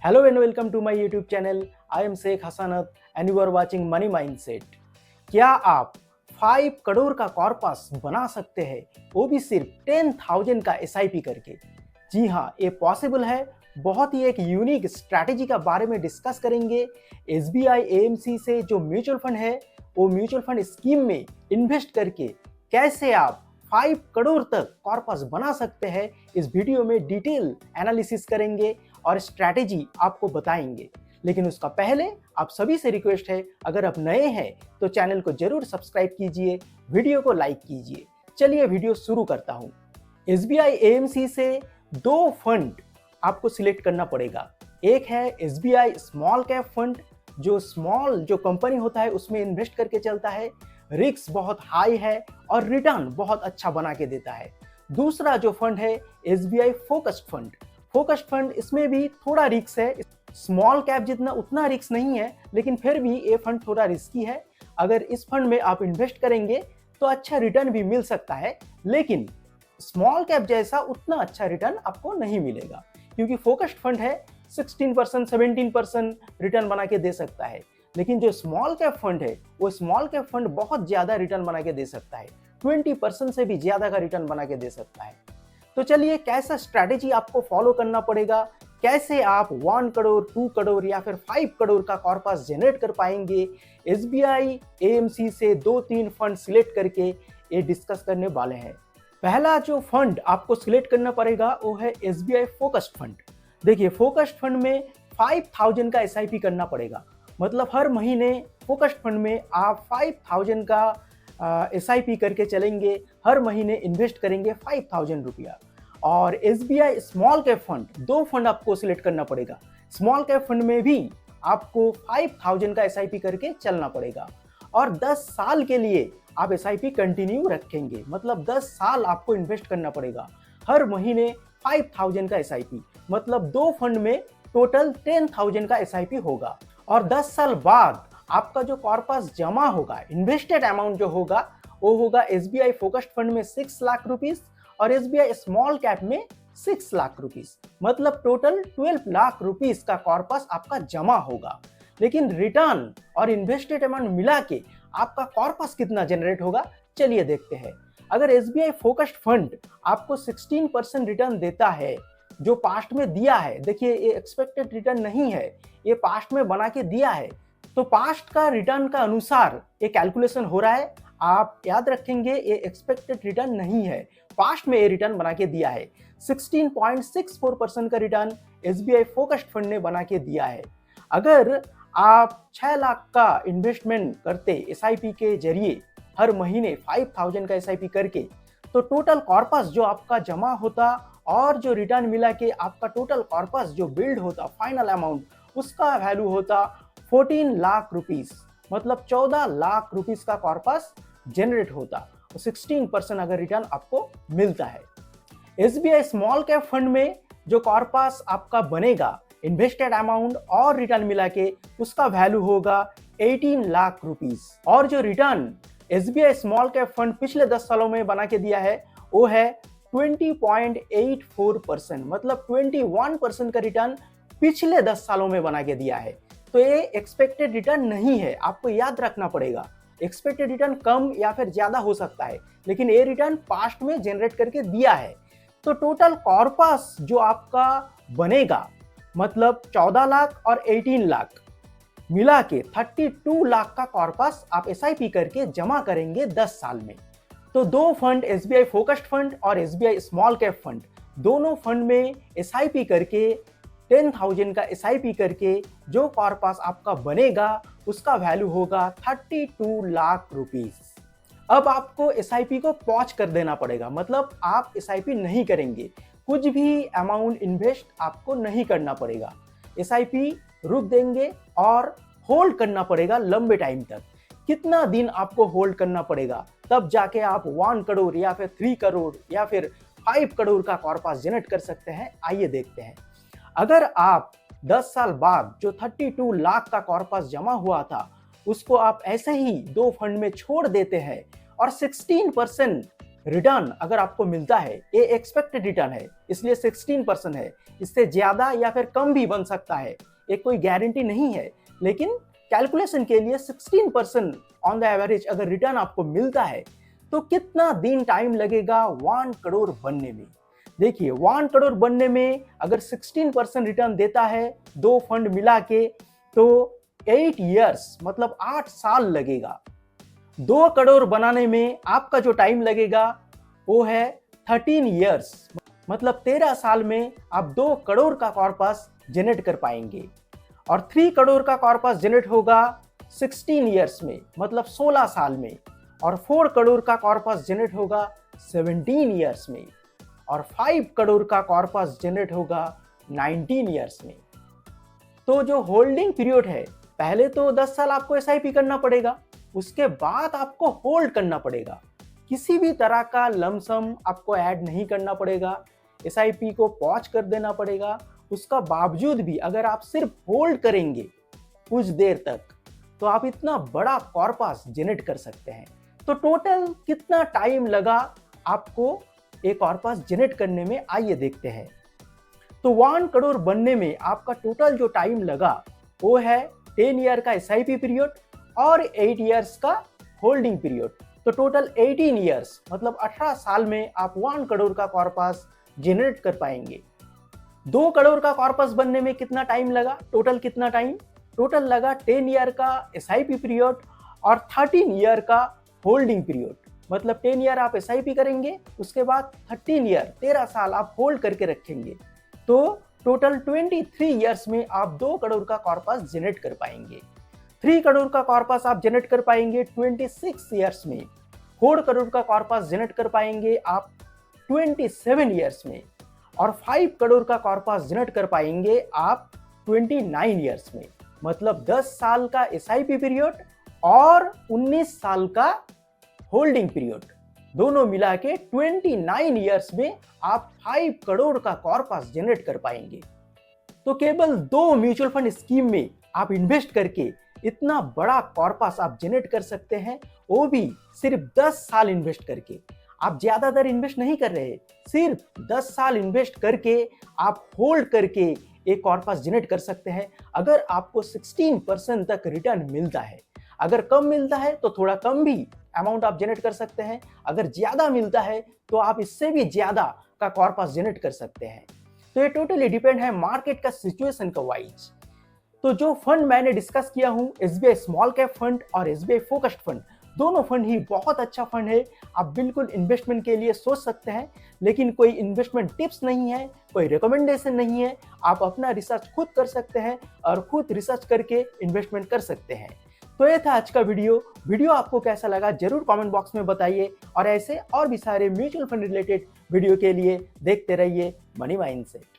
Hello and welcome to my YouTube channel. I am Sheikh Hasanat and you are watching Money Mindset. क्या आप 5 करोड़ का corpus बना सकते हैं वो भी सिर्फ 10,000 का SIP करके? जी हाँ, ये पॉसिबल है। बहुत ही एक यूनिक स्ट्रैटेजी का बारे में डिस्कस करेंगे। SBI AMC से जो म्यूचुअल फंड है वो म्यूचुअल फंड स्कीम में इन्वेस्ट करके कैसे आप 5 करोड़ तक कॉर्पस बना सकते हैं, इस वीडियो में डिटेल एनालिसिस करेंगे और स्ट्रैटेजी आपको बताएंगे। लेकिन उसका पहले आप सभी से रिक्वेस्ट है, अगर आप नए हैं तो चैनल को जरूर सब्सक्राइब कीजिए, वीडियो को लाइक कीजिए। चलिए वीडियो शुरू करता हूं। SBI AMC से 2 फंड आपको सिलेक्ट करना पड़ेगा। एक है SBI स्मॉल कैप फंड, जो स्मॉल जो कंपनी होता है उसमें इन्वेस्ट करके चलता है, रिस्क बहुत हाई है और रिटर्न बहुत अच्छा बना के देता है। दूसरा जो फंड है SBI focused fund. Focused fund इसमें भी थोड़ा रिस्क है, स्मॉल कैप जितना उतना रिस्क नहीं है, लेकिन फिर भी ये फंड थोड़ा रिस्की है। अगर इस फंड में आप इन्वेस्ट करेंगे तो अच्छा रिटर्न भी मिल सकता है, लेकिन स्मॉल कैप जैसा उतना अच्छा रिटर्न आपको नहीं मिलेगा, क्योंकि फोकस्ड फंड है 16% 17% रिटर्न बना के दे सकता है, लेकिन जो स्मॉल कैप फंड है वो स्मॉल कैप फंड बहुत ज्यादा रिटर्न बना के दे सकता है, 20% से भी ज्यादा का रिटर्न बना के दे सकता है। तो चलिए कैसा स्ट्रैटेजी आपको फॉलो करना पड़ेगा, कैसे आप 1 करोड़ 2 करोड़ या फिर 5 करोड़ का कॉर्पस जनरेट कर पाएंगे, SBI AMC से 2-3 फंड सिलेक्ट करके ये डिस्कस करने वाले हैं। पहला जो फंड आपको सिलेक्ट करना पड़ेगा वो है SBI फोकस्ड फंड। देखिए, फोकस्ड फंड में 5,000 का SIP करना पड़ेगा, मतलब हर महीने फोकस्ड फंड में आप 5,000 का SIP करके चलेंगे, हर महीने इन्वेस्ट करेंगे 5,000 रुपया। और SBI small cap fund, 2 fund आपको सिलेक्ट करना पड़ेगा। स्मॉल कैप फंड में भी आपको 5,000 का SIP करके चलना पड़ेगा और 10 साल के लिए आप SIP कंटिन्यू रखेंगे, मतलब 10 साल आपको इन्वेस्ट करना पड़ेगा, हर महीने 5,000 का SIP, मतलब 2 फंड में टोटल 10,000 का SIP होगा। और 10 साल बाद आपका जो कॉर्पस जमा होगा, इन्वेस्टेड अमाउंट जो होगा वो होगा SBI फोकस्ड फंड में 6 लाख रुपीस और SBI स्मॉल कैप में 6 लाख रुपीस, मतलब टोटल 12 लाख रुपीस का कॉर्पस आपका जमा होगा। लेकिन रिटर्न और इन्वेस्टेड अमाउंट मिला के आपका कॉर्पस कितना जनरेट होगा, चलिए देखते हैं। अगर SBI फोकस्ड फंड आपको 16% रिटर्न देता है, जो पास्ट में दिया है, देखिए ये एक्सपेक्टेड रिटर्न नहीं है, ये पास्ट में बना के दिया है, तो पास्ट का रिटर्न का अनुसार ये कैलकुलेशन हो रहा है। आप याद रखेंगे ये एक्सपेक्टेड रिटर्न नहीं है, पास्ट में ये रिटर्न बना के दिया है। 16.64% का रिटर्न SBI फोकस्ड फंड ने बना के दिया है। अगर आप 6 लाख का इन्वेस्टमेंट करते SIP के जरिए, हर महीने 5,000 का SIP करके, तो टोटल कॉर्पस जो आपका जमा होता और जो रिटर्न मिला के आपका टोटल कॉर्पस जो बिल्ड होता, फाइनल अमाउंट, उसका वैल्यू होता 14 लाख रुपीस, मतलब 14 लाख रुपीस का कॉर्पस जनरेट होता, 16% अगर रिटर्न आपको मिलता है। SBI स्मॉल कैप फंड में जो कॉर्पस आपका बनेगा, इन्वेस्टेड अमाउंट और रिटर्न मिला के, उसका वैल्यू होगा 18 लाख रुपीस। और जो return SBI small cap fund पिछले 10 सालों में बना के दिया है वो है 20.84%, मतलब 21% का रिटर्न पिछले 10 सालों में बना के दिया है। तो ये एक्सपेक्टेड रिटर्न नहीं है, आपको याद रखना पड़ेगा। एक्सपेक्टेड रिटर्न कम या फिर ज्यादा हो सकता है, लेकिन ये रिटर्न पास्ट में जनरेट करके दिया है। तो टोटल कॉर्पस जो आपका बनेगा, मतलब 14 लाख और 18 लाख मिला के 32 लाख का कॉर्पस आप SIP करके जमा करेंगे 10 साल में। तो 2 फंड, SBI फोकस्ड फंड और SBI स्मॉल कैप फंड, दोनों फंड में SIP करके 10,000 का SIP करके जो कॉर्पस आपका बनेगा उसका वैल्यू होगा 32 लाख रुपीस। अब आपको SIP को पॉज कर देना पड़ेगा, मतलब आप SIP नहीं करेंगे, कुछ भी अमाउंट इन्वेस्ट आपको नहीं करना पड़ेगा, SIP रुक देंगे और होल्ड करना पड़ेगा लंबे टाइम तक। कितना दिन आपको होल्ड करना पड़ेगा, तब जाके आप 1 करोड़ या फिर 3 करोड़ या फिर 5 करोड़ का कॉर्पस जनरेट कर सकते हैं, आइए देखते हैं। अगर आप 10 साल बाद जो 32 लाख का कॉर्पस जमा हुआ था उसको आप ऐसे ही 2 फंड में छोड़ देते हैं और 16% रिटर्न अगर आपको मिलता है, ये एक्सपेक्टेड रिटर्न है, इसलिए 16% है। इससे ज़्यादा या फिर कम भी बन सकता है, ये कोई गारंटी नहीं है, लेकिन कैलकुलेशन के लिए 16% ऑन द एवरेज अगर रिटर्न आपको मिलता है तो कितना दिन टाइम लगेगा 1 करोड़ बनने में। देखिए 1 करोड़ बनने में अगर 16% रिटर्न देता है दो फंड मिला के तो 8 इयर्स मतलब 8 साल लगेगा। 2 करोड़ बनाने में आपका जो टाइम लगेगा वो है 13 इयर्स, मतलब 13 साल में आप 2 करोड़ का कॉर्पस जनरेट कर पाएंगे। और 3 करोड़ का कॉर्पस जनरेट होगा 16 इयर्स में, मतलब 16 साल में। और 4 करोड़ का कॉर्पस जनरेट होगा 17 इयर्स में। और 5 करोड़ का कॉर्पस जनरेट होगा 19 इयर्स में। तो जो होल्डिंग पीरियड है, पहले तो 10 साल आपको एसआईपी करना पड़ेगा, उसके बाद आपको होल्ड करना पड़ेगा। किसी भी तरह का लमसम आपको ऐड नहीं करना पड़ेगा, एसआईपी को पॉज कर देना पड़ेगा। उसका बावजूद भी अगर आप सिर्फ होल्ड करेंगे कुछ देर तक तो आप इतना बड़ा कॉर्पस जनरेट कर सकते हैं। तो टोटल कितना टाइम लगा आपको एक कॉर्पस जनरेट करने में, आइए देखते हैं। तो 1 करोड़ बनने में आपका टोटल जो टाइम लगा वो है 10 ईयर का एसआईपी पीरियड और 8 इयर्स का होल्डिंग पीरियड। तो टोटल 18 इयर्स मतलब 18 साल में आप 1 करोड़ का कॉर्पस जनरेट कर पाएंगे। 2 करोड़ का कॉर्पस बनने में कितना टाइम लगा, टोटल कितना टाइम? टोटल लगा 10 ईयर का एसआईपी पीरियड और 13 ईयर का होल्डिंग पीरियड। मतलब 10 ईयर आप एसआईपी करेंगे, उसके बाद 13 ईयर 13 साल आप होल्ड करके रखेंगे। तो टोटल 23 इयर्स में आप 2 करोड़ का कॉर्पस जनरेट कर पाएंगे। 3 करोड़ का कॉर्पस आप जनरेट कर पाएंगे 26 इयर्स में। 4 करोड़ का कॉर्पस जनरेट कर पाएंगे आप 27 इयर्स में। और 5 करोड़ का कॉर्पस जनरेट कर पाएंगे आप 29 इयर्स में। मतलब 10 साल का एसआईपी पीरियड और 19 साल का होल्डिंग पीरियड, दोनों मिला के 29 इयर्स में आप 5 करोड़ का कॉर्पस जनरेट कर पाएंगे। तो केवल 2 म्यूचुअल फंड स्कीम में आप इन्वेस्ट करके इतना बड़ा कॉर्पस आप जनरेट कर सकते हैं, वो भी सिर्फ 10 साल इन्वेस्ट करके। आप ज्यादातर इन्वेस्ट नहीं कर रहे, सिर्फ 10 साल इन्वेस्ट करके आप होल्ड करके एक कॉर्पस जनरेट कर सकते हैं। अगर आपको 16% तक रिटर्न मिलता है, अगर कम मिलता है तो थोड़ा कम भी अमाउंट आप जनरेट कर सकते हैं, अगर ज्यादा मिलता है तो आप इससे भी ज्यादा का कॉर्पस जनरेट कर सकते हैं। तो ये टोटली डिपेंड है मार्केट का सिचुएशन का वाइज। तो जो फंड मैंने डिस्कस किया हूं, एसबीआई स्मॉल कैप फंड और एसबीआई फोकस्ड फंड, दोनों फंड ही बहुत अच्छा फंड है। आप बिल्कुल इन्वेस्टमेंट के लिए सोच सकते हैं, लेकिन कोई इन्वेस्टमेंट टिप्स नहीं है, कोई रिकमेंडेशन नहीं है। आप अपना रिसर्च खुद कर सकते हैं और खुद रिसर्च करके इन्वेस्टमेंट कर सकते हैं। तो ये था आज का वीडियो आपको कैसा लगा जरूर कमेंट बॉक्स में बताइए। और ऐसे और भी सारे म्यूचुअल फंड रिलेटेड वीडियो के लिए देखते रहिए मनी माइंडसेट।